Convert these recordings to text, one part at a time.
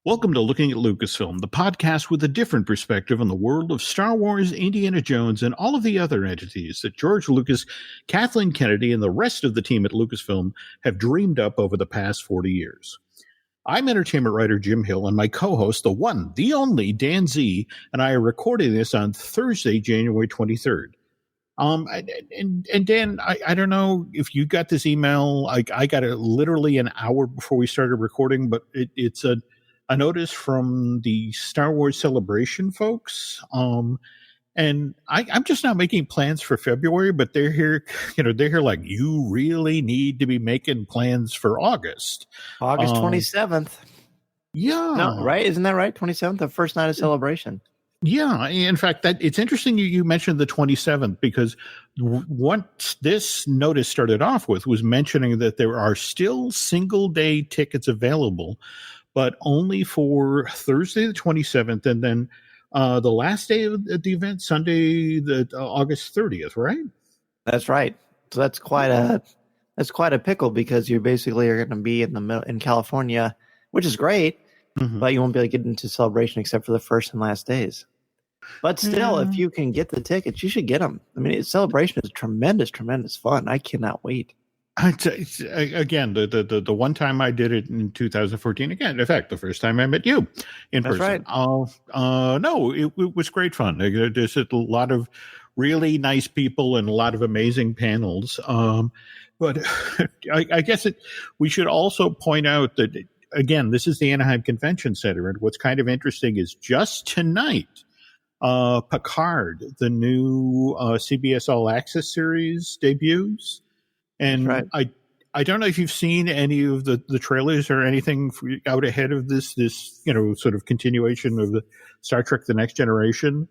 Welcome to Looking at Lucasfilm, the podcast with a different perspective on the world of Star Wars, Indiana Jones, and all of the other entities that George Lucas, Kathleen Kennedy, and the rest of the team at Lucasfilm have dreamed up over the past 40 years. I'm entertainment writer Jim Hill, and my co-host, the one, the only, Dan Z, and I are recording this on Thursday, January 23rd. And Dan, I don't know if you got this email. I got it literally an hour before we started recording, but it's a notice from the Star Wars Celebration folks. And I'm just not making plans for February, but they're here like, you really need to be making plans for August. August 27th. Yeah. No, right? Isn't that right? 27th, the first night of Celebration. Yeah. In fact, it's interesting you mentioned the 27th, because what this notice started off with was mentioning that there are still single day tickets available, but only for Thursday the 27th, and then the last day of the event, Sunday the August 30th, right? That's right. So that's quite a pickle, because you basically are going to be in California, which is great, but you won't be able to get into Celebration except for the first and last days. But still, if you can get the tickets, you should get them. I mean, Celebration is tremendous fun. I cannot wait. Again, the one time I did it in 2014. Again, in fact, the first time I met you in person. Right. No, it was great fun. There's a lot of really nice people and a lot of amazing panels. But I guess we should also point out that, again, this is the Anaheim Convention Center, and what's kind of interesting is just tonight, Picard, the new CBS All Access series, debuts. And right. I don't know if you've seen any of the trailers or anything out ahead of this sort of continuation of the Star Trek The Next Generation,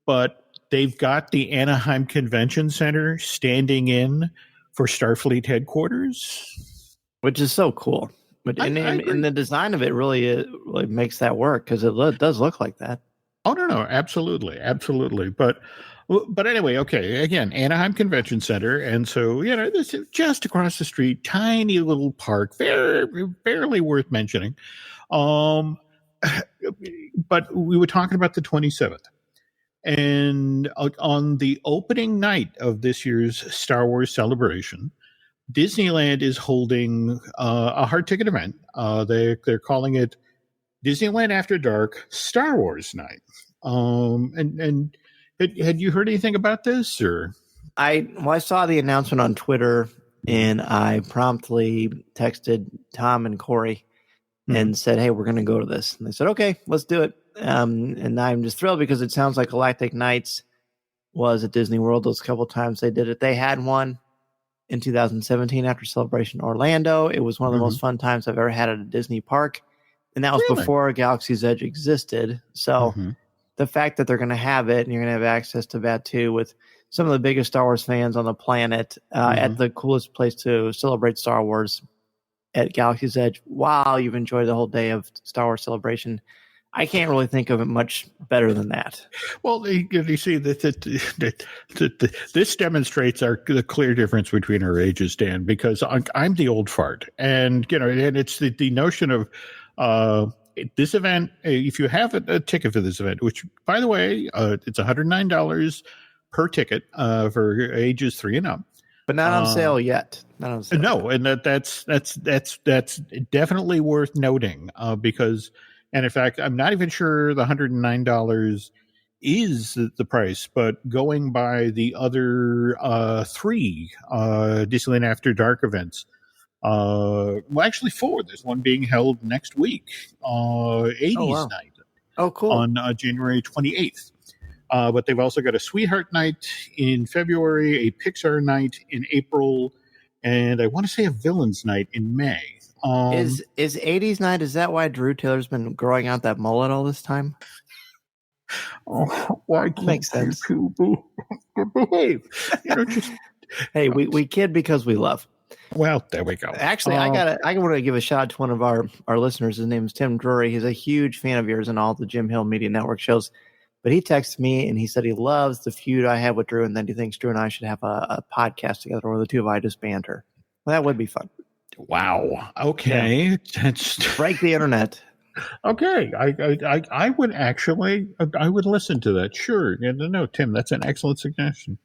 but they've got the Anaheim Convention Center standing in for Starfleet headquarters. Which is so cool. But and the design of it really makes that work, because it does look like that. Oh, no, absolutely. But anyway, okay, again, Anaheim Convention Center. And so, this is just across the street, tiny little park, barely worth mentioning. But we were talking about the 27th. And on the opening night of this year's Star Wars Celebration, Disneyland is holding a hard ticket event. They're calling it Disneyland After Dark Star Wars Night. And had you heard anything about this, or? I saw the announcement on Twitter, and I promptly texted Tom and Corey and said, "Hey, we're going to go to this." And they said, "Okay, let's do it." And I'm just thrilled, because it sounds like Galactic Nights was at Disney World those couple times they did it. They had one in 2017 after Celebration Orlando. It was one of the most fun times I've ever had at a Disney park, and that was before Galaxy's Edge existed. So. The fact that they're going to have it, and you're going to have access to that too, with some of the biggest Star Wars fans on the planet, at the coolest place to celebrate Star Wars at Galaxy's Edge, while you've enjoyed the whole day of Star Wars Celebration, I can't really think of it much better than that. Well, you see that this demonstrates the clear difference between our ages, Dan, because I'm the old fart, and and it's the notion of. This event, if you have a ticket for this event, which, by the way, it's $109 per ticket for ages 3 and up, but not on sale yet. Not on sale. No, and that's definitely worth noting, because, and in fact, I'm not even sure the $109 is the price, but going by the other 3 Disneyland After Dark events. Actually 4. There's one being held next week, 80s night. Oh, cool. On January 28th. But they've also got a Sweetheart Night in February, a Pixar Night in April, and I want to say a Villains Night in May. Is 80s Night, is that why Drew Taylor's been growing out that mullet all this time? Why can't people behave? Hey, we kid because we love. Well, there we go. Actually, I want to give a shout out to one of our listeners. His name is Tim Drury. He's a huge fan of yours and all the Jim Hill Media Network shows. But he texted me, and he said he loves the feud I have with Drew, and then he thinks Drew and I should have a podcast together, or the two of I just banter. Well, that would be fun. Wow. Okay. Yeah. Break the internet. Okay, I would actually, I would listen to that. Sure, no, Tim, that's an excellent suggestion.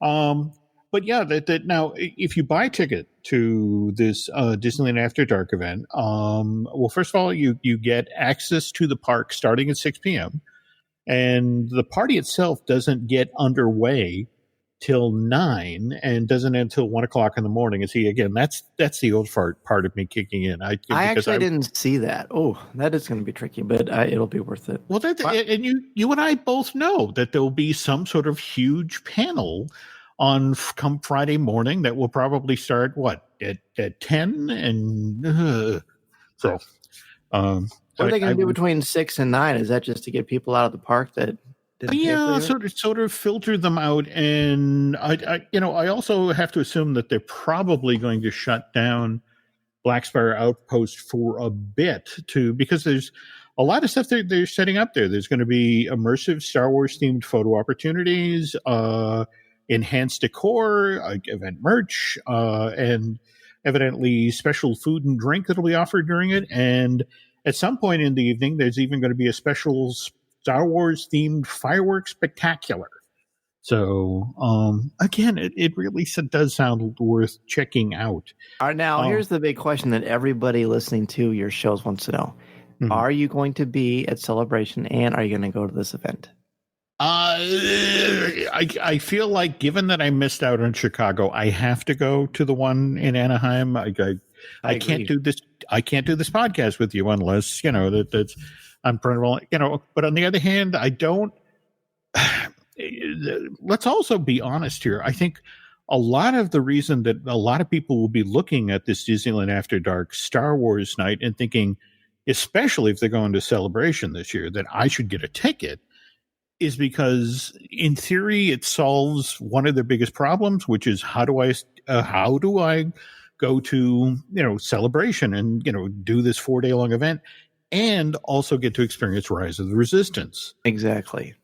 But yeah, that now, if you buy a ticket to this Disneyland After Dark event, well, first of all, you get access to the park starting at 6 p.m. and the party itself doesn't get underway till 9 and doesn't end until 1 o'clock in the morning. And see, again, that's the old part of me kicking in. I didn't see that. Oh, that is going to be tricky, but it'll be worth it. Well, and you and I both know that there'll be some sort of huge panel on come Friday morning that will probably start at 10 and so. What are they going to do between 6 and 9? Is that just to get people out of the park that? Yeah, sort of filter them out, and I also have to assume that they're probably going to shut down Black Spire Outpost for a bit because there's a lot of stuff they're setting up there. There's going to be immersive Star Wars themed photo opportunities, enhanced decor, event merch, and evidently special food and drink that'll be offered during it. And at some point in the evening, there's even going to be a special Star Wars themed fireworks spectacular. So again, it really does sound worth checking out. All right, now here's the big question that everybody listening to your shows wants to know: Are you going to be at Celebration, and are you going to go to this event? I feel like, given that I missed out on Chicago, I have to go to the one in Anaheim. I can't do this. I can't do this podcast with you unless that's. I'm pretty but on the other hand, I don't. Let's also be honest here. I think a lot of the reason that a lot of people will be looking at this Disneyland After Dark Star Wars night and thinking, especially if they're going to Celebration this year, that I should get a ticket, is because in theory it solves one of their biggest problems, which is how do I go to Celebration and do this 4-day long event and also get to experience Rise of the Resistance. Exactly.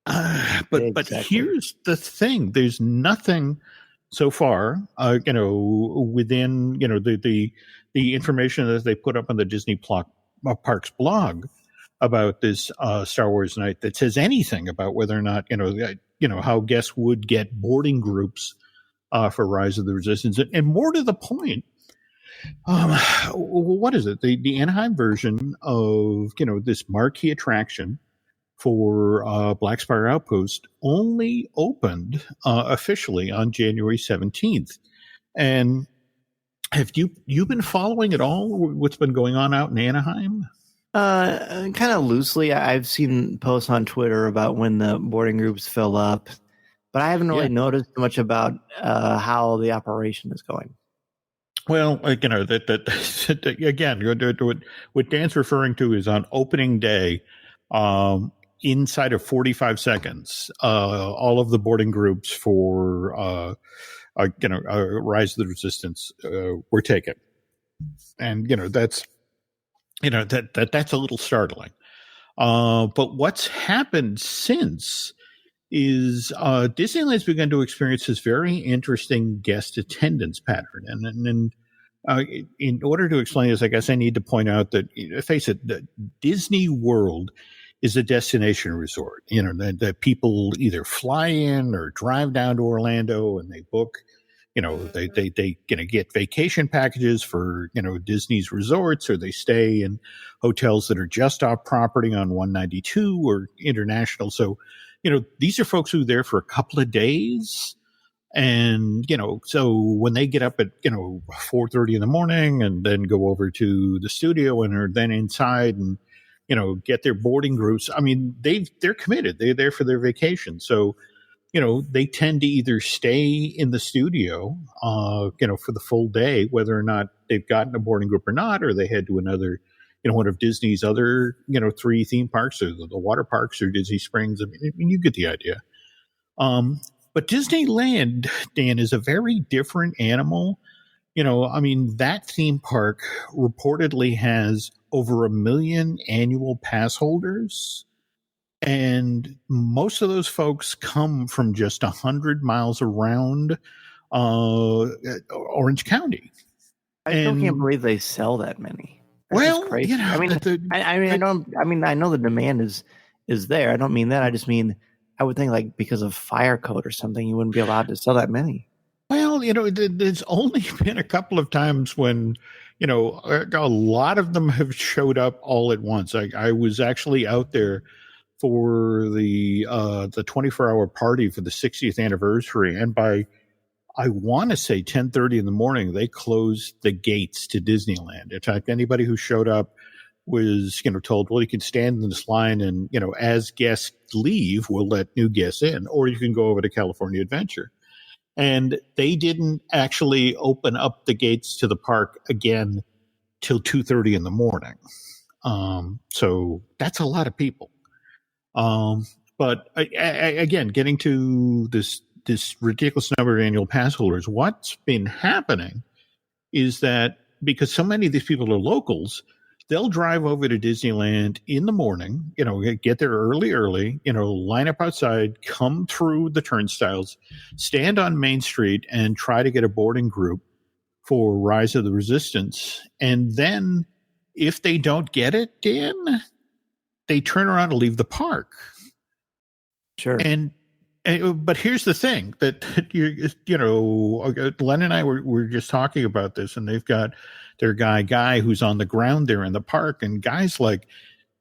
But here's the thing: there's nothing so far, within the information that they put up on the Disney Parks blog about this Star Wars night that says anything about whether or not how guests would get boarding groups for Rise of the Resistance, and more to the point. What is it? The Anaheim version of this marquee attraction for Black Spire Outpost only opened officially on January 17th. And have you been following at all what's been going on out in Anaheim? Kind of loosely. I've seen posts on Twitter about when the boarding groups fill up, but I haven't really noticed much about how the operation is going. Well, that again, what Dan's referring to is on opening day, inside of 45 seconds, all of the boarding groups for Rise of the Resistance were taken, and that's that's a little startling. But what's happened since is Disneyland's begun to experience this very interesting guest attendance pattern. And in order to explain this, I guess I need to point out that, face it, Disney World is a destination resort. That people either fly in or drive down to Orlando and they book. They get vacation packages for Disney's resorts, or they stay in hotels that are just off property on 192 or International. So, these are folks who are there for a couple of days. And, so when they get up at, 4:30 in the morning and then go over to the studio and are then inside and, get their boarding groups, I mean, they're committed. They're there for their vacation. So, they tend to either stay in the studio, for the full day, whether or not they've gotten a boarding group or not, or they head to another, one of Disney's other, 3 theme parks, or the water parks, or Disney Springs. I mean, you get the idea. But Disneyland, Dan, is a very different animal. That theme park reportedly has over 1 million annual pass holders. And most of those folks come from just 100 miles around Orange County. I still can't believe they sell that many. That's just Well, crazy. I mean, I know the demand is there. I don't mean that. I just mean I would think like because of fire code or something, you wouldn't be allowed to sell that many. well, there's only been a couple of times when, a lot of them have showed up all at once. I was actually out there for the 24-hour party for the 60th anniversary, and by I want to say 10:30 in the morning, they closed the gates to Disneyland. In fact, anybody who showed up was, told, well, you can stand in this line and, as guests leave, we'll let new guests in, or you can go over to California Adventure. And they didn't actually open up the gates to the park again till 2:30 in the morning. So that's a lot of people. But again, getting to this ridiculous number of annual pass holders, what's been happening is that because so many of these people are locals, they'll drive over to Disneyland in the morning, get there early, line up outside, come through the turnstiles, stand on Main Street and try to get a boarding group for Rise of the Resistance. And then if they don't get it, Dan, they turn around and leave the park. Sure. But here's the thing that Len and I were just talking about this, and they've got their guy who's on the ground there in the park, and guys like,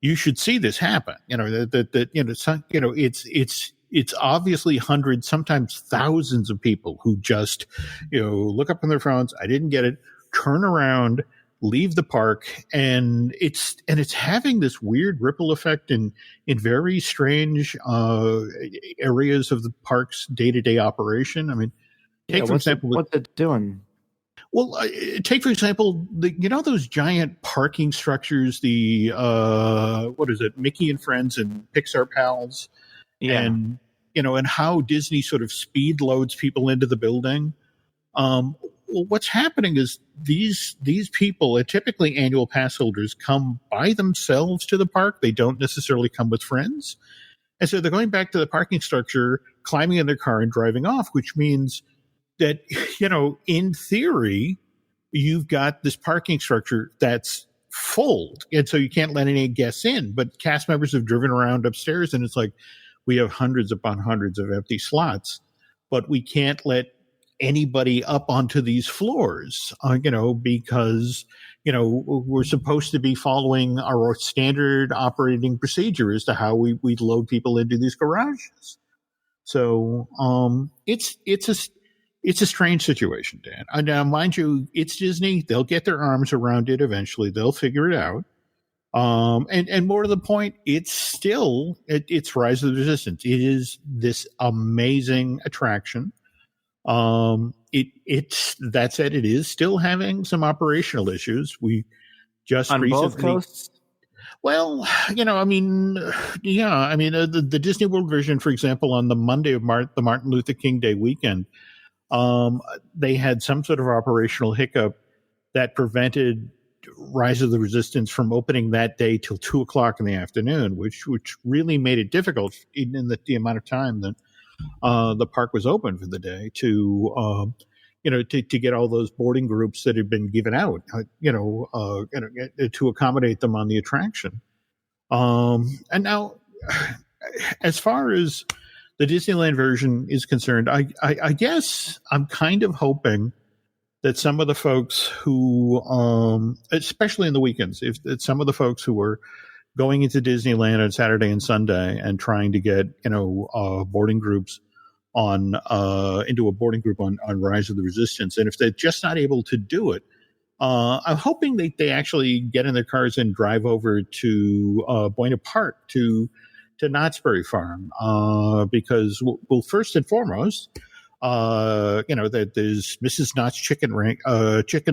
you should see this happen. It's obviously hundreds, sometimes thousands of people who just look up on their phones. I didn't get it. Turn around, leave the park, and it's having this weird ripple effect in very strange areas of the park's day-to-day operation. I mean, take for example, what's it doing? Well, take for example, those giant parking structures, the what is it, Mickey and Friends and Pixar Pals, and and how Disney sort of speed loads people into the building. Well, what's happening is these people, typically annual pass holders, come by themselves to the park. They don't necessarily come with friends. And so they're going back to the parking structure, climbing in their car and driving off, which means that, in theory, you've got this parking structure that's full. And so you can't let any guests in. But cast members have driven around upstairs and it's like, we have hundreds upon hundreds of empty slots, but we can't let anybody up onto these floors, because, we're supposed to be following our standard operating procedure as to how we load people into these garages. So, it's a strange situation, Dan. And now, mind you, it's Disney. They'll get their arms around it eventually. They'll figure it out. And more to the point, it's Rise of the Resistance. It is this amazing attraction. That said, it is still having some operational issues. We just on recently, both coasts. Well, the Disney World version, for example, on the Monday of the Martin Luther King Day weekend, they had some sort of operational hiccup that prevented Rise of the Resistance from opening that day till 2:00 in the afternoon, which really made it difficult, even in the amount of time that the park was open for the day, to get all those boarding groups that had been given out, to accommodate them on the attraction. And now, as far as the Disneyland version is concerned, I guess I'm kind of hoping that some of the folks who, especially in the weekends, if some of the folks who were going into Disneyland on Saturday and Sunday and trying to get, boarding groups into a boarding group on Rise of the Resistance, and if they're just not able to do it, I'm hoping they actually get in their cars and drive over to Buena Park, to Knott's Berry Farm, because, well, first and foremost, that there's Mrs. Knott's chicken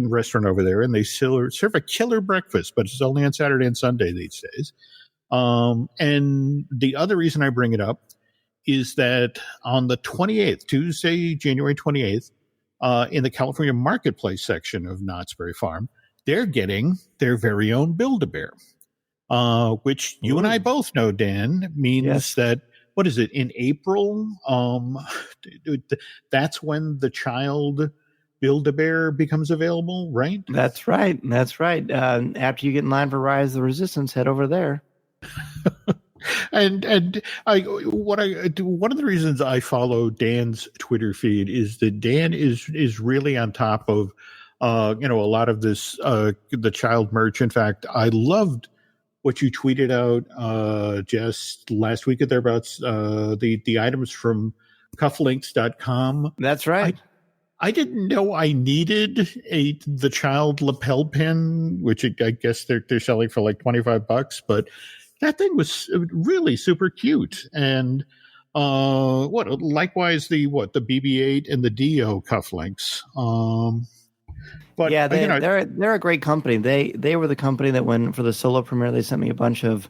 restaurant over there, and they serve a killer breakfast, but it's only on Saturday and Sunday these days. And the other reason I bring it up is that on the 28th, Tuesday, January 28th, in the California Marketplace section of Knott's Berry Farm, they're getting their very own Build-A-Bear, which you and I both know, Dan, means that, what is it, in April? That's when the child Build-A-Bear becomes available, right? That's right. That's right. After you get in line for Rise of the Resistance, head over there. And one of the reasons I follow Dan's Twitter feed is that Dan is really on top of a lot of this the child merch. In fact, I loved what you tweeted out just last week at thereabouts, the items from cufflinks.com. That's right. I didn't know I needed the child lapel pin, which I guess they're selling for like $25, but that thing was really super cute. And likewise the BB-8 and the Dio cufflinks. But yeah, they're a great company. They were the company that when for the solo premiere they sent me a bunch of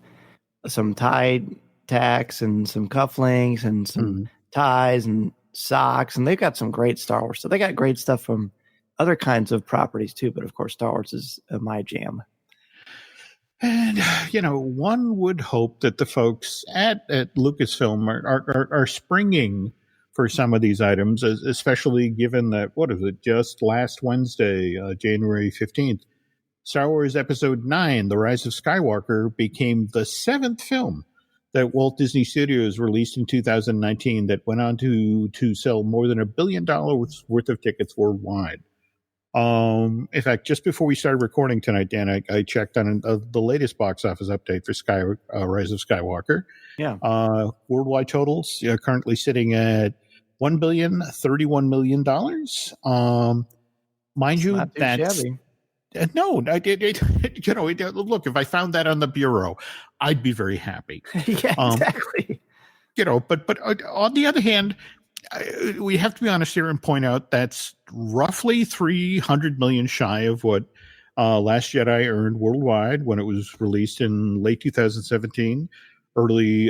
some tie tacks and some cufflinks and some ties and socks, and they've got some great Star Wars stuff. They got great stuff from other kinds of properties too, but of course Star Wars is my jam. And one would hope that the folks at Lucasfilm are springing for some of these items, especially given that just last Wednesday, January 15th, Star Wars Episode 9, The Rise of Skywalker, became the 7th film that Walt Disney Studios released in 2019 that went on to sell more than $1 billion worth of tickets worldwide. In fact, just before we started recording tonight, Dan, I checked on the latest box office update for Rise of Skywalker. Yeah. Worldwide totals currently sitting at $1,031 million. Mind you, that's shabby. No, look, if I found that on the Bureau, I'd be very happy. Yeah, exactly. But on the other hand, we have to be honest here and point out that's roughly 300 million shy of what Last Jedi earned worldwide when it was released in late 2017, early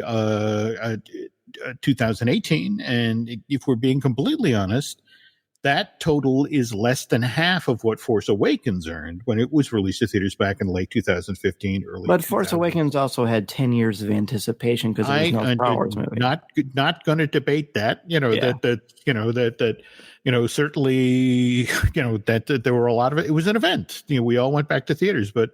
2018. And if we're being completely honest, that total is less than half of what Force Awakens earned when it was released to theaters back in late 2015, early. But Force Awakens also had 10 years of anticipation because there was no Star Wars movie. Not going to debate that. Certainly, that there were a lot of it. It was an event. We all went back to theaters, but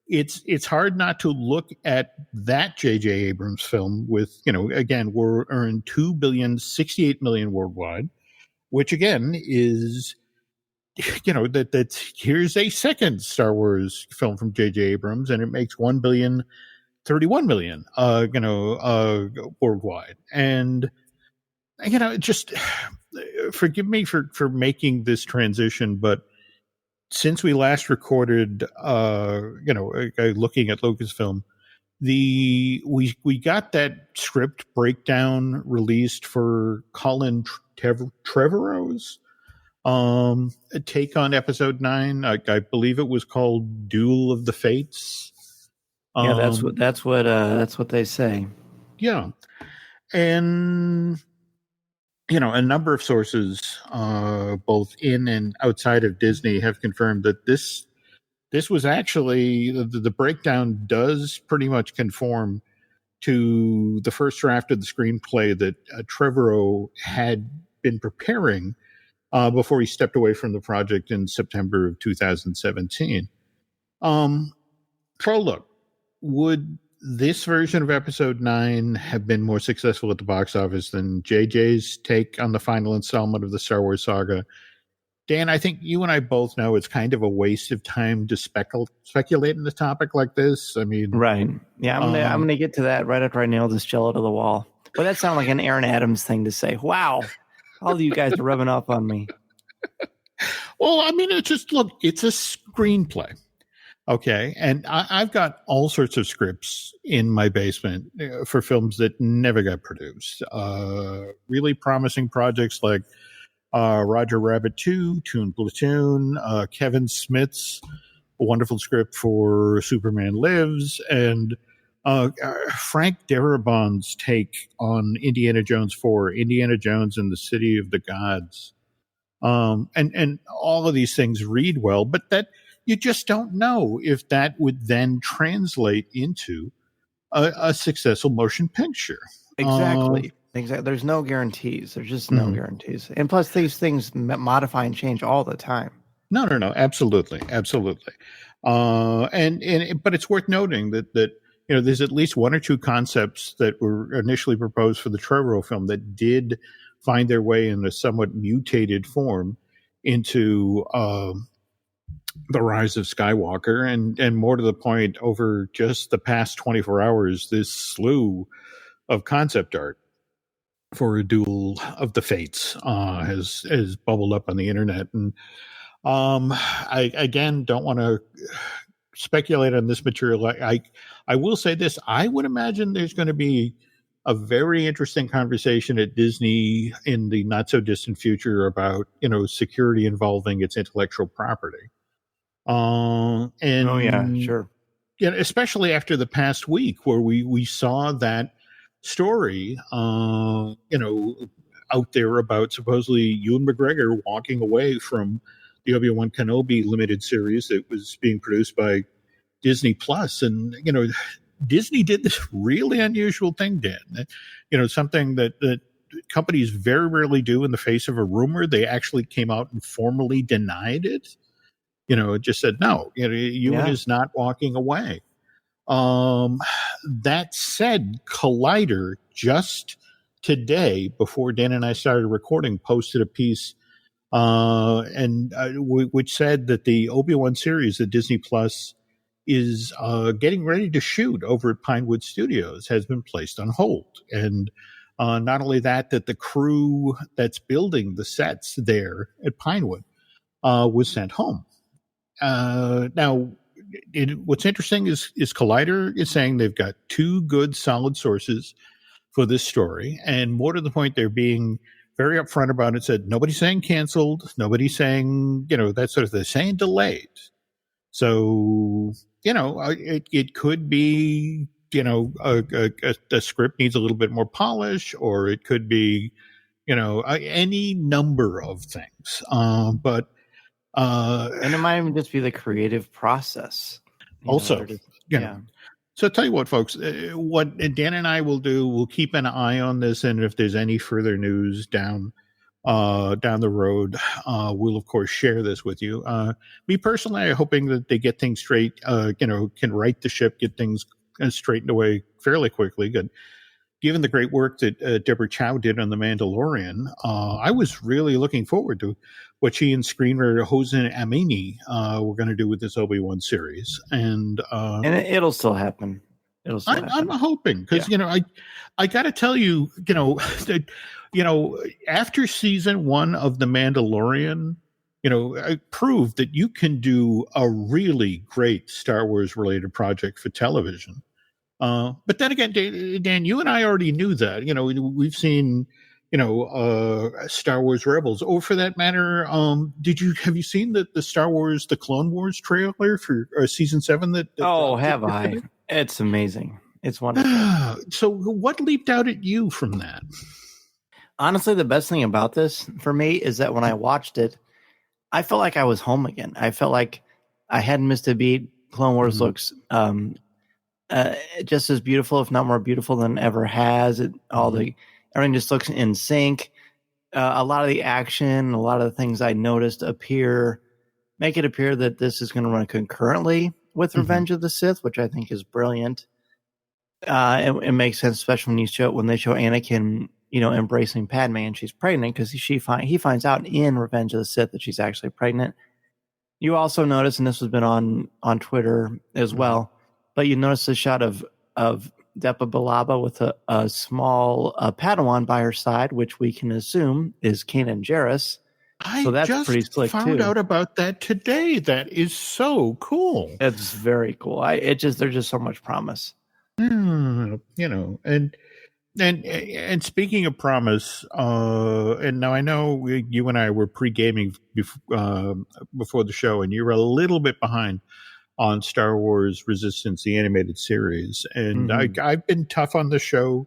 it's hard not to look at that J.J. Abrams film with again we're earned $2.068 billion worldwide. Which again is, that here's a second Star Wars film from J.J. Abrams, and it makes $1.031 billion, worldwide. And just forgive me for making this transition, but since we last recorded, looking at Lucasfilm, we got that script breakdown released for Colin Trevorrow's take on Episode 9. I believe it was called Duel of the Fates. Yeah, that's what they say. Yeah, and a number of sources, both in and outside of Disney, have confirmed that this was actually the breakdown does pretty much conform to the first draft of the screenplay that Trevorrow had been preparing before he stepped away from the project in September of 2017. Prologue. Would this version of Episode 9 have been more successful at the box office than JJ's take on the final installment of the Star Wars saga? Dan, I think you and I both know it's kind of a waste of time to speculate in a topic like this. I mean, right? Yeah, I'm gonna get to that right after I nail this jello to the wall. But that sounded like an Aaron Adams thing to say. Wow, all of you guys are rubbing off on me. Well, I mean, it's a screenplay, okay? And I've got all sorts of scripts in my basement for films that never got produced. Really promising projects like Roger Rabbit 2, Toon Platoon, Kevin Smith's wonderful script for Superman Lives, and Frank Darabont's take on Indiana Jones 4, Indiana Jones and the City of the Gods. And all of these things read well, but that you just don't know if that would then translate into a successful motion picture. Exactly. Exactly. There's no guarantees. There's just no guarantees. And plus, these things modify and change all the time. No, absolutely. But it's worth noting that there's at least one or two concepts that were initially proposed for the Trevor film that did find their way in a somewhat mutated form into the Rise of Skywalker, and more to the point, over just the past 24 hours, this slew of concept art for a Duel of the Fates has bubbled up on the internet. And I again don't want to speculate on this material. I will say this: I would imagine there's going to be a very interesting conversation at Disney in the not so distant future about security involving its intellectual property. And oh yeah, sure. Yeah, especially after the past week where we saw that story, out there about supposedly Ewan McGregor walking away from the Obi-Wan Kenobi limited series that was being produced by Disney Plus. And, Disney did this really unusual thing, Dan, something that companies very rarely do in the face of a rumor. They actually came out and formally denied it. It just said, no, Ewan is not walking away. That said, Collider just today, before Dan and I started recording, posted a piece which said that the Obi-Wan series at Disney Plus is getting ready to shoot over at Pinewood Studios has been placed on hold. And not only that the crew that's building the sets there at Pinewood was sent home. Now, what's interesting is Collider is saying they've got two good, solid sources for this story, and more to the point, they're being very upfront about it. Said nobody's saying canceled, nobody's saying that sort of. They're saying delayed. So it could be a script needs a little bit more polish, or it could be any number of things. And it might even just be the creative process. So I'll tell you what, folks, what Dan and I will do, we'll keep an eye on this. And if there's any further news down the road, we'll of course share this with you. Me personally, I'm hoping that they get things straight, can right the ship, get things straightened away fairly quickly. Good. Given the great work that Deborah Chow did on The Mandalorian, I was really looking forward to what she and screenwriter Hossein Amini were going to do with this Obi-Wan series. And it'll still happen. I'm hoping, because, I got to tell you, that, after season 1 of The Mandalorian, I proved that you can do a really great Star Wars related project for television. But then again, Dan, you and I already knew that. We've seen, Star Wars Rebels. Or for that matter, have you seen the Star Wars, the Clone Wars trailer for season 7? Have I? It's amazing. It's wonderful. So what leaped out at you from that? Honestly, the best thing about this for me is that when I watched it, I felt like I was home again. I felt like I hadn't missed a beat. Clone Wars looks just as beautiful, if not more beautiful than ever has. Everything just looks in sync. A lot of the action, a lot of the things I noticed make it appear that this is going to run concurrently with Revenge of the Sith, which I think is brilliant. It makes sense, especially when they show Anakin, embracing Padme and she's pregnant, because he finds out in Revenge of the Sith that she's actually pregnant. You also notice, and this has been on Twitter as well, but you notice the shot of Depa Billaba with a small Padawan by her side, which we can assume is Kanan Jarrus. So that's pretty slick too. I found out about that today. That is so cool. It's very cool. There's just so much promise. And speaking of promise, and now I know you and I were pre-gaming before the show, and you're a little bit behind on Star Wars Resistance, the animated series. And I've been tough on the show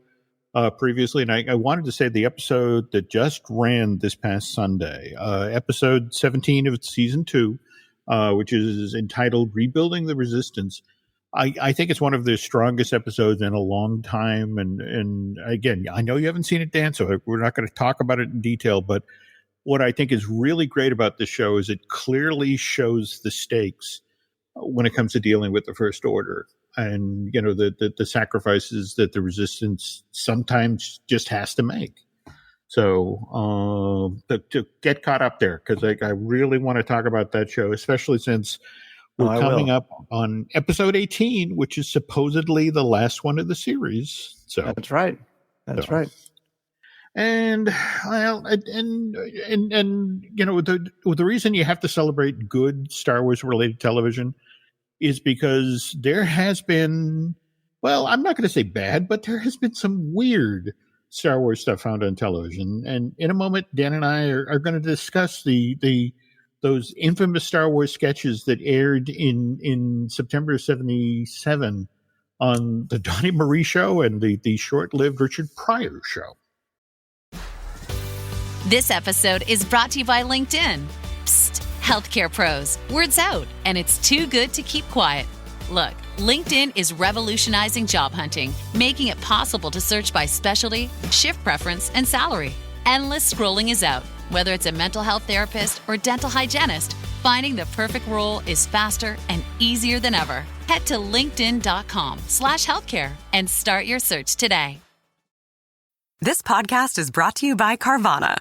previously, and I wanted to say the episode that just ran this past Sunday, episode 17 of season 2, which is entitled Rebuilding the Resistance, I think it's one of the strongest episodes in a long time. And again, I know you haven't seen it, Dan, so we're not going to talk about it in detail. But what I think is really great about this show is it clearly shows the stakes when it comes to dealing with the First Order, and the sacrifices that the Resistance sometimes just has to make. So to get caught up there, because I really want to talk about that show, especially since we're coming up on episode 18, which is supposedly the last one of the series. So that's right. That's right. And well, and the reason you have to celebrate good Star Wars related television is because there has been, well, I'm not going to say bad, but there has been some weird Star Wars stuff found on television. And in a moment, Dan and I are going to discuss those infamous Star Wars sketches that aired in September of 1977 on the Donny Marie Show and the short-lived Richard Pryor Show. This episode is brought to you by LinkedIn. Psst, healthcare pros, word's out, and it's too good to keep quiet. Look, LinkedIn is revolutionizing job hunting, making it possible to search by specialty, shift preference, and salary. Endless scrolling is out. Whether it's a mental health therapist or dental hygienist, finding the perfect role is faster and easier than ever. Head to linkedin.com/healthcare and start your search today. This podcast is brought to you by Carvana.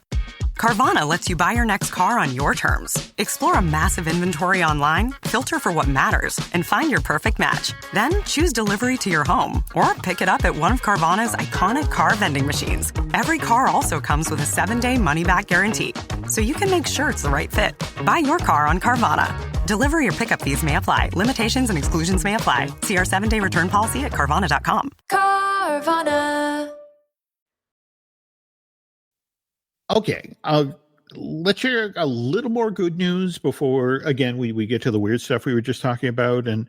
Carvana lets you buy your next car on your terms. Explore a massive inventory online, filter for what matters, and find your perfect match. Then choose delivery to your home or pick it up at one of Carvana's iconic car vending machines. Every car also comes with a 7-day money-back guarantee, so you can make sure it's the right fit. Buy your car on Carvana. Delivery or pickup fees may apply. Limitations and exclusions may apply. See our 7-day return policy at Carvana.com. Carvana. Okay, let's share a little more good news before, again, we get to the weird stuff we were just talking about. And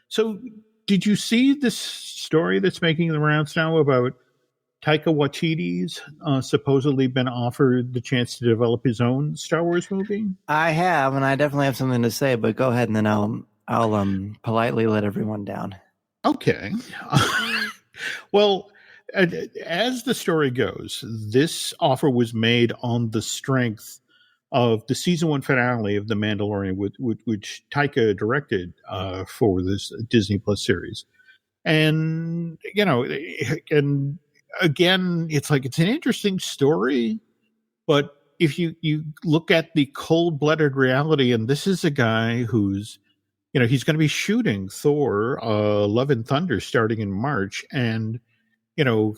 so, did you see this story that's making the rounds now about Taika Waititi's supposedly been offered the chance to develop his own Star Wars movie? I have, and I definitely have something to say, but go ahead and then I'll politely let everyone down. Okay. Well, as the story goes, this offer was made on the strength of the season 1 finale of The Mandalorian, which Taika directed for this Disney Plus series. And, and again, it's like, it's an interesting story, but if you look at the cold-blooded reality, and this is a guy who's, he's going to be shooting Thor, Love and Thunder starting in March, and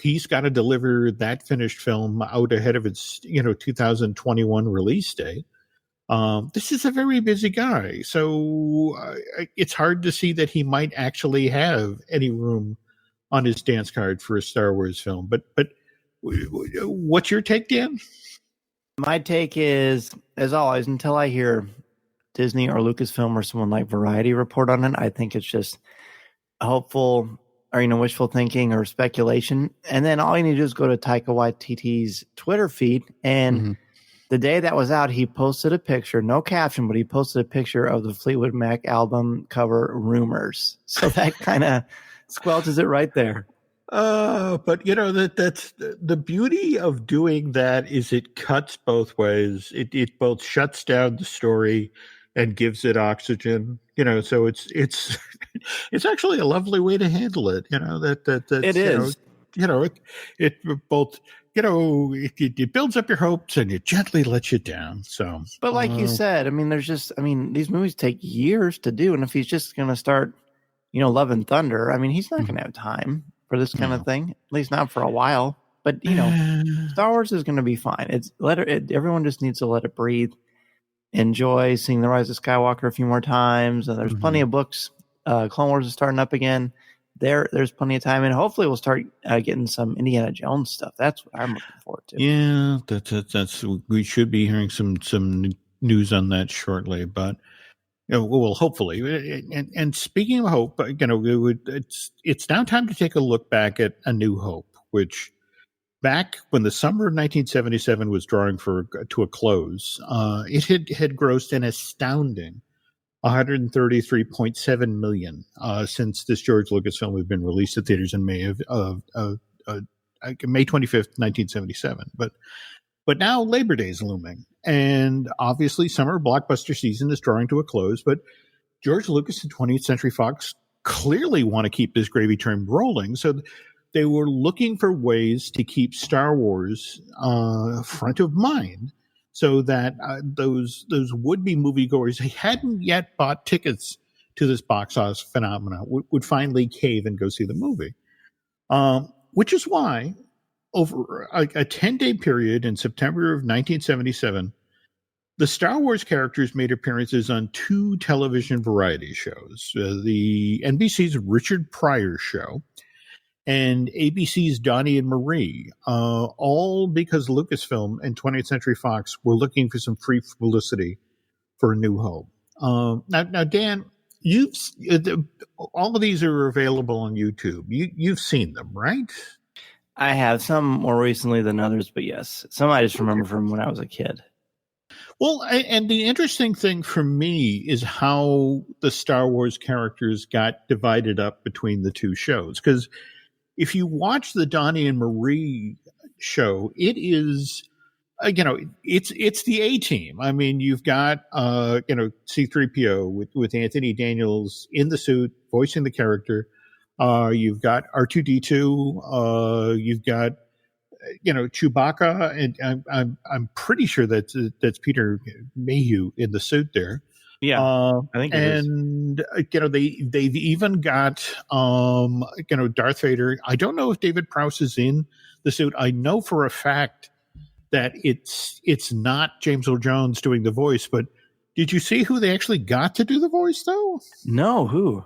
he's got to deliver that finished film out ahead of its, 2021 release date. This is a very busy guy. So it's hard to see that he might actually have any room on his dance card for a Star Wars film. But what's your take, Dan? My take is, as always, until I hear Disney or Lucasfilm or someone like Variety report on it, I think it's just hopeful or, wishful thinking or speculation. And then all you need to do is go to Taika Waititi's Twitter feed. And the day that was out, he posted a picture, no caption, but he posted a picture of the Fleetwood Mac album cover Rumors. So that kind of squelches it right there. But that's the beauty of doing that is it cuts both ways. It both shuts down the story and gives it oxygen. So it's actually a lovely way to handle it. That's, it is. It both. It builds up your hopes and it gently lets you down. So, but like you said, these movies take years to do, and if he's just going to start, Love and Thunder, he's not going to have time for this kind of thing, at least not for a while. But Star Wars is going to be fine. Everyone just needs to let it breathe. Enjoy seeing The Rise of Skywalker a few more times. And there's plenty of books. Clone Wars is starting up again. There's plenty of time, and hopefully we'll start getting some Indiana Jones stuff. That's what I'm looking forward to. Yeah, that's we should be hearing some news on that shortly. But well, hopefully. And speaking of hope, it's now time to take a look back at A New Hope, which back when the summer of 1977 was drawing to a close, it had grossed an astounding $133.7 million since this George Lucas film had been released at theaters in May May 25th, 1977. But now Labor Day is looming, and obviously summer blockbuster season is drawing to a close. But George Lucas and 20th Century Fox clearly want to keep this gravy train rolling, so they were looking for ways to keep Star Wars front of mind, so that those would-be moviegoers who hadn't yet bought tickets to this box office phenomena would finally cave and go see the movie. Which is why, over a 10-day period in September of 1977, the Star Wars characters made appearances on 2 television variety shows, the NBC's Richard Pryor Show and ABC's Donny Marie, all because Lucasfilm and 20th Century Fox were looking for some free publicity for A New Hope. Now, Dan, all of these are available on YouTube. You've seen them, right? I have some more recently than others, but yes, some I just remember from when I was a kid. Well, and the interesting thing for me is how the Star Wars characters got divided up between the 2 shows. Because if you watch the Donny and Marie show, it is, it's the A-team. I mean, you've got, C-3PO with Anthony Daniels in the suit, voicing the character. You've got R2-D2. You've got, Chewbacca, and I'm pretty sure that's Peter Mayhew in the suit there. Yeah, I think it is. And they've even got Darth Vader. I don't know if David Prowse is in the suit. I know for a fact that it's not James Earl Jones doing the voice. But did you see who they actually got to do the voice though? No, who?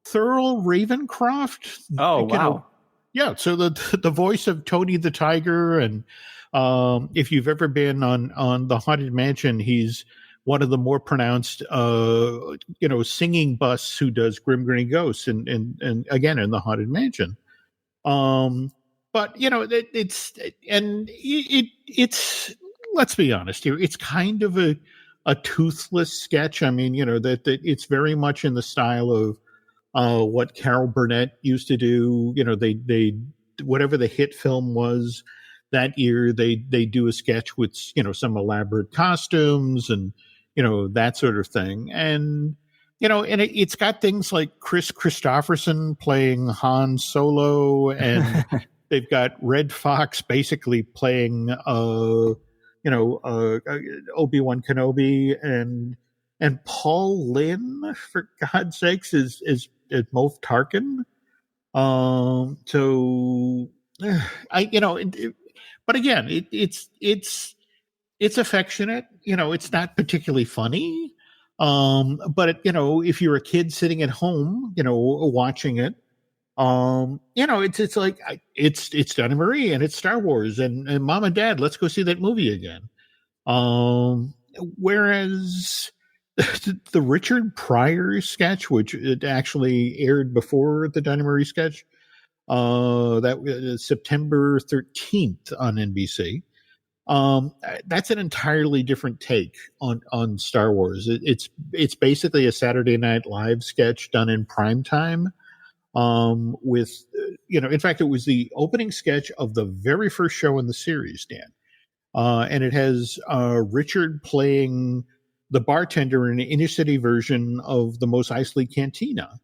Thurl Ravencroft. Oh, wow. Yeah, so the voice of Tony the Tiger, and if you've ever been on the Haunted Mansion, he's one of the more pronounced, singing busts who does Grim Grinning Ghosts, and again in the Haunted Mansion. But it's let's be honest here, it's kind of a toothless sketch. I mean, that it's very much in the style of what Carol Burnett used to do. They whatever the hit film was that year, they do a sketch with some elaborate costumes and that sort of thing. And and it's got things like Chris Christopherson playing Han Solo, and they've got Red Fox basically playing Obi-Wan Kenobi, and Paul Lynn, for God's sakes, is Moff Tarkin. But again, it's affectionate. It's not particularly funny. But if you're a kid sitting at home, watching it, it's like it's Donny Marie and it's Star Wars, and Mom and Dad, let's go see that movie again. Whereas the Richard Pryor sketch, which it actually aired before the Donny Marie sketch, that was September 13th on NBC. That's an entirely different take on Star Wars. It's basically a Saturday Night Live sketch done in prime time. With in fact, it was the opening sketch of the very first show in the series, Dan, and it has Richard playing the bartender in an inner city version of the Mos Eisley Cantina.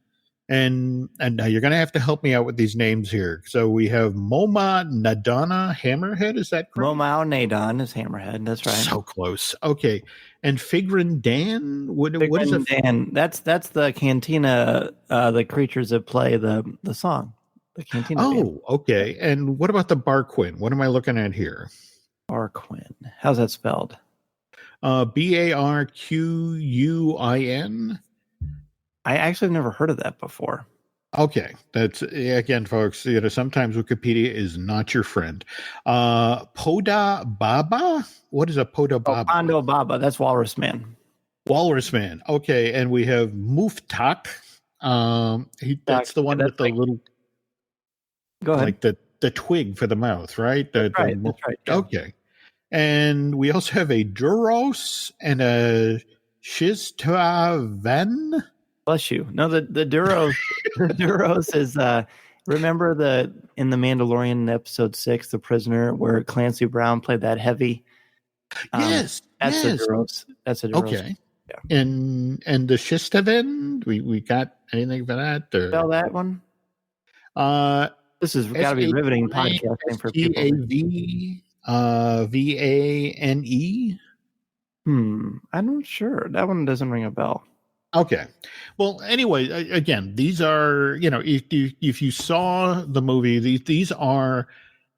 And now you're going to have to help me out with these names here. So we have Moma Nadana Hammerhead. Is that correct? Moma Nadon is Hammerhead. That's right. So close. Okay. And Figrin Dan? What is it? Dan. That's the Cantina, the creatures that play the song. The Cantina. Oh, band. Okay. And what about the Barquin? What am I looking at here? Barquin. How's that spelled? Barquin. I actually have never heard of that before. Okay. That's, again, folks, sometimes Wikipedia is not your friend. Poda Baba? What is a Poda Baba? Pondo Baba. That's Walrus Man. Walrus Man. Okay. And we have Muftak. That's the one with the little... Go ahead. Like the twig for the mouth, right? That's right. Yeah. Okay. And we also have a Duros and a Shistaven. Bless you. No, the Duros, the Duros is remember in the Mandalorian episode 6, The Prisoner, where Clancy Brown played that heavy. Yes, that's the Duros. That's the Duros. Okay. Yeah. And the Shistaven, we got anything for that? Or? Spell that one. This has got to be riveting podcasting for people. Vane. I'm not sure. That one doesn't ring a bell. Okay. Well, anyway, again, these are, if you saw the movie, these are,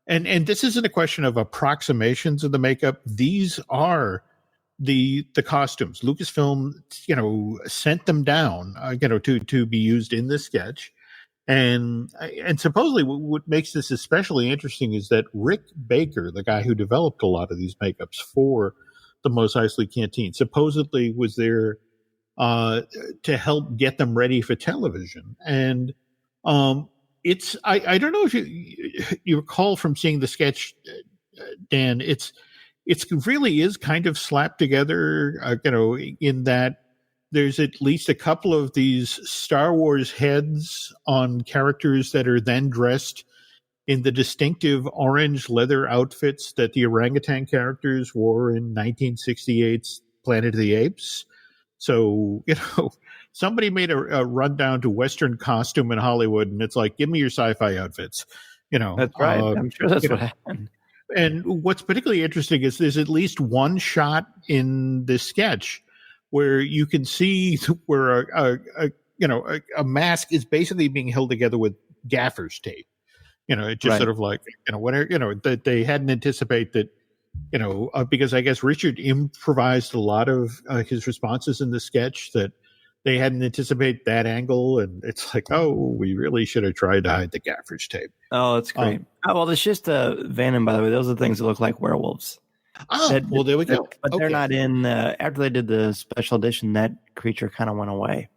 and this isn't a question of approximations of the makeup. These are the costumes. Lucasfilm, sent them down, to be used in this sketch. And supposedly what makes this especially interesting is that Rick Baker, the guy who developed a lot of these makeups for the Mos Eisley Canteen, supposedly was there to help get them ready for television. And it's I don't know if you recall from seeing the sketch, Dan, it really is kind of slapped together, in that there's at least a couple of these Star Wars heads on characters that are then dressed in the distinctive orange leather outfits that the orangutan characters wore in 1968's Planet of the Apes. So, somebody made a rundown to Western costume in Hollywood, and it's like, give me your sci-fi outfits. That's right. I'm sure that's what happened. And what's particularly interesting is there's at least one shot in this sketch where you can see where a mask is basically being held together with gaffer's tape. It just sort of like, that they hadn't anticipated that, because I guess Richard improvised a lot of his responses in the sketch, that they hadn't anticipated that angle. And it's like, oh, we really should have tried to hide the gaffer's tape. Oh, that's great. Well, it's just Venom, by the way. Those are the things that look like werewolves. Well, there we go. But they're not in, after they did the special edition, that creature kind of went away.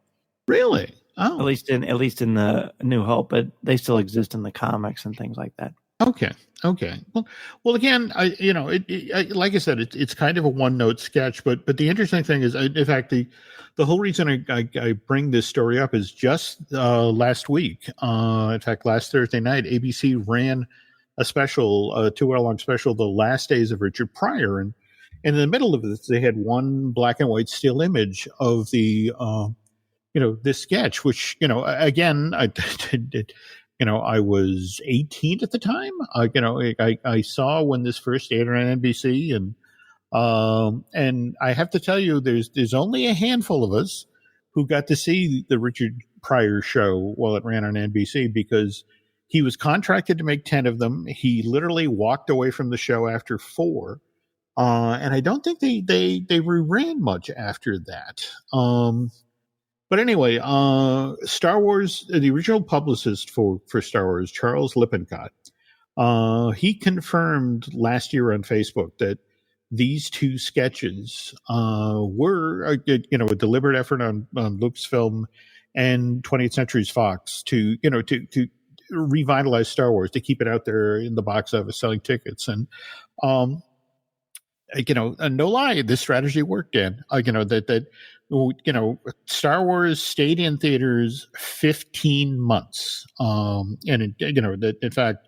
Really? Oh. At least in the New Hope, but they still exist in the comics and things like that. Okay. Well, again, like I said, it's kind of a one-note sketch, but the interesting thing is, in fact, the whole reason I bring this story up is just last week. In fact, last Thursday night, ABC ran a special, 2-hour-long special, The Last Days of Richard Pryor, and in the middle of this, they had one black and white still image of the this sketch, which, again, I was 18 at the time. I saw when this first aired on NBC, and I have to tell you, there's only a handful of us who got to see the Richard Pryor show while it ran on NBC, because he was contracted to make 10 of them. He literally walked away from the show after 4. And I don't think they reran much after that. But anyway, Star Wars, the original publicist for Star Wars, Charles Lippincott, he confirmed last year on Facebook that these two sketches were a deliberate effort on Lucasfilm and 20th Century Fox to revitalize Star Wars, to keep it out there in the box office selling tickets. And no lie, this strategy worked, Dan. Star Wars stayed in theaters 15 months. In fact,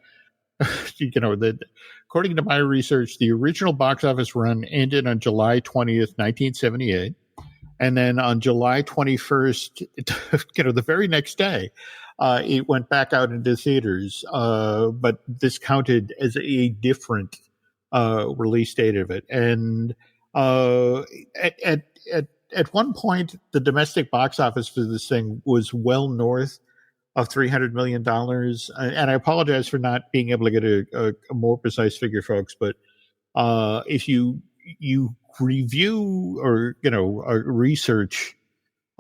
according to my research, the original box office run ended on July 20th, 1978. And then on July 21st, the very next day, it went back out into theaters. But this counted as a different release date of it. And at one point, the domestic box office for this thing was well north of $300 million. And I apologize for not being able to get a more precise figure, folks. But if you review or research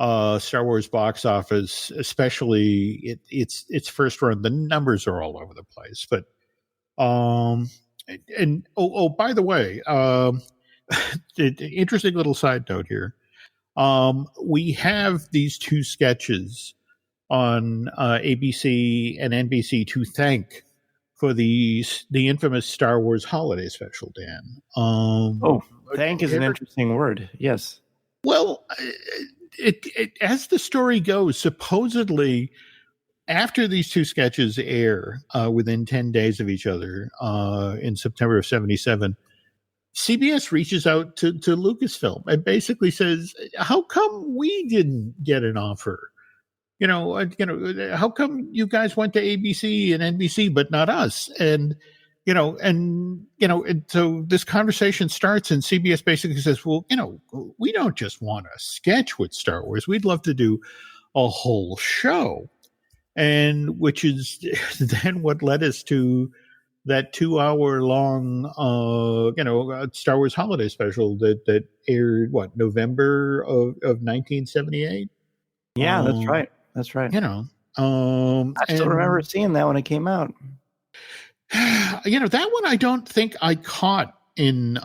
Star Wars box office, especially its first run, the numbers are all over the place. But by the way, interesting little side note here. We have these two sketches on ABC and NBC to thank for the infamous Star Wars holiday special, Dan. Thank is an interesting word. Yes. Well, as the story goes, supposedly after these two sketches air within 10 days of each other in September of 77, CBS reaches out to Lucasfilm and basically says, how come we didn't get an offer? How come you guys went to ABC and NBC, but not us? And so this conversation starts and CBS basically says, well, we don't just want a sketch with Star Wars. We'd love to do a whole show. And which is then what led us to that 2-hour-long, Star Wars holiday special that aired, November of 1978? Yeah, that's right. That's right. I still remember seeing that when it came out. That one I don't think I caught in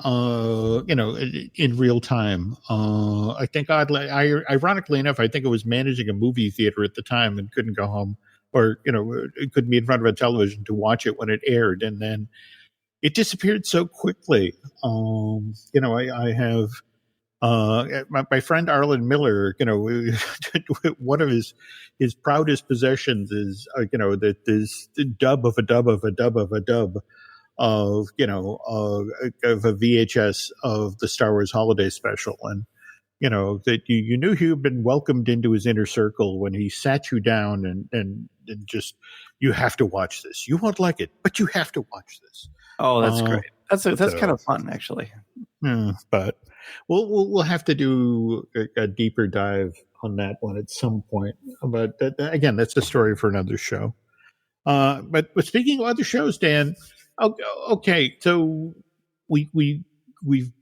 real time. I think ironically enough, I think I was managing a movie theater at the time and couldn't go home, or couldn't be in front of a television to watch it when it aired, and then it disappeared so quickly. I have my friend Arlen Miller. One of his proudest possessions is that this dub of a dub of a dub of a dub of a VHS of the Star Wars holiday special, and that you knew he had been welcomed into his inner circle when he sat you down and just, you have to watch this. You won't like it, but you have to watch this. Oh, that's great. That's kind of fun, actually. But we'll have to do a deeper dive on that one at some point. But again, that's a story for another show. But speaking of other shows, Dan. Okay, so we've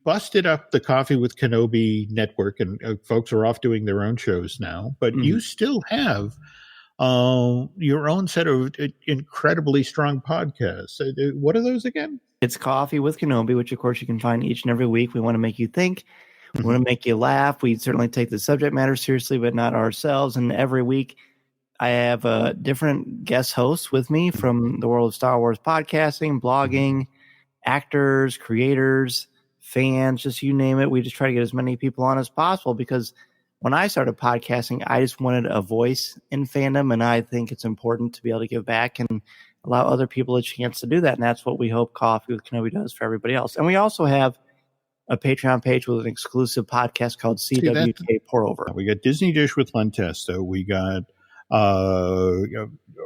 busted up the Coffee with Kenobi network, and folks are off doing their own shows now. But you still have your own set of incredibly strong podcasts. What are those again? It's Coffee with Kenobi, which of course you can find each and every week. We want to make you think. We want to make you laugh. We certainly take the subject matter seriously, but not ourselves. And every week I have a different guest hosts with me from the world of Star Wars podcasting, blogging, actors, creators, fans, just you name it. We just try to get as many people on as possible, because when I started podcasting, I just wanted a voice in fandom, and I think it's important to be able to give back and allow other people a chance to do that. And that's what we hope Coffee with Kenobi does for everybody else. And we also have a Patreon page with an exclusive podcast called CWK Pour Over. We got Disney Dish with Len Testo. We got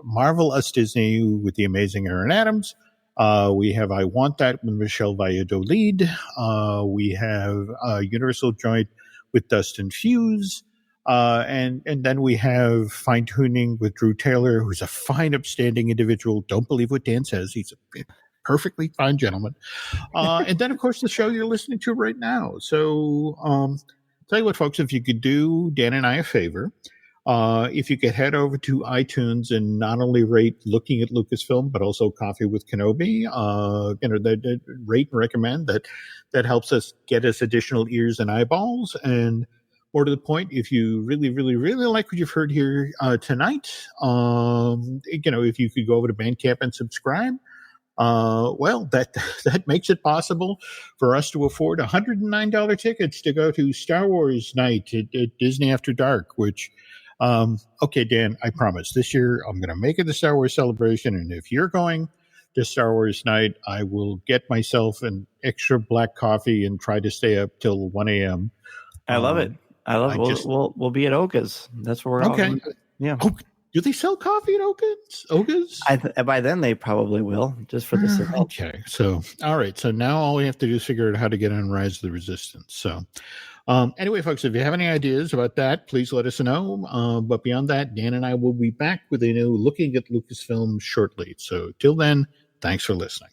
Marvel Us Disney with the amazing Aaron Adams. We have I Want That with Michelle Valladolid. We have Universal Joint with Dustin Fuse. And then we have Fine Tuning with Drew Taylor, who's a fine, upstanding individual. Don't believe what Dan says. He's a perfectly fine gentleman. And then, of course, the show you're listening to right now. So tell you what, folks, if you could do Dan and I a favor, if you could head over to iTunes and not only rate Looking at Lucasfilm, but also Coffee with Kenobi, rate and recommend. That helps us get us additional ears and eyeballs. And more to the point, if you really, really, really like what you've heard here tonight, if you could go over to Bandcamp and subscribe, that makes it possible for us to afford $109 tickets to go to Star Wars Night at Disney After Dark, which, okay, Dan, I promise this year I'm going to make it the Star Wars celebration. And if you're going to Star Wars Night, I will get myself an extra black coffee and try to stay up till 1 a.m. I love it. I love it. We'll be at Oka's. That's where we're okay. Yeah. Oh, do they sell coffee at Oka's? By then they probably will, just for this event. Okay. So, all right. So now all we have to do is figure out how to get on Rise of the Resistance. So, anyway, folks, if you have any ideas about that, please let us know. But beyond that, Dan and I will be back with a new Looking at Lucasfilm shortly. So till then, thanks for listening.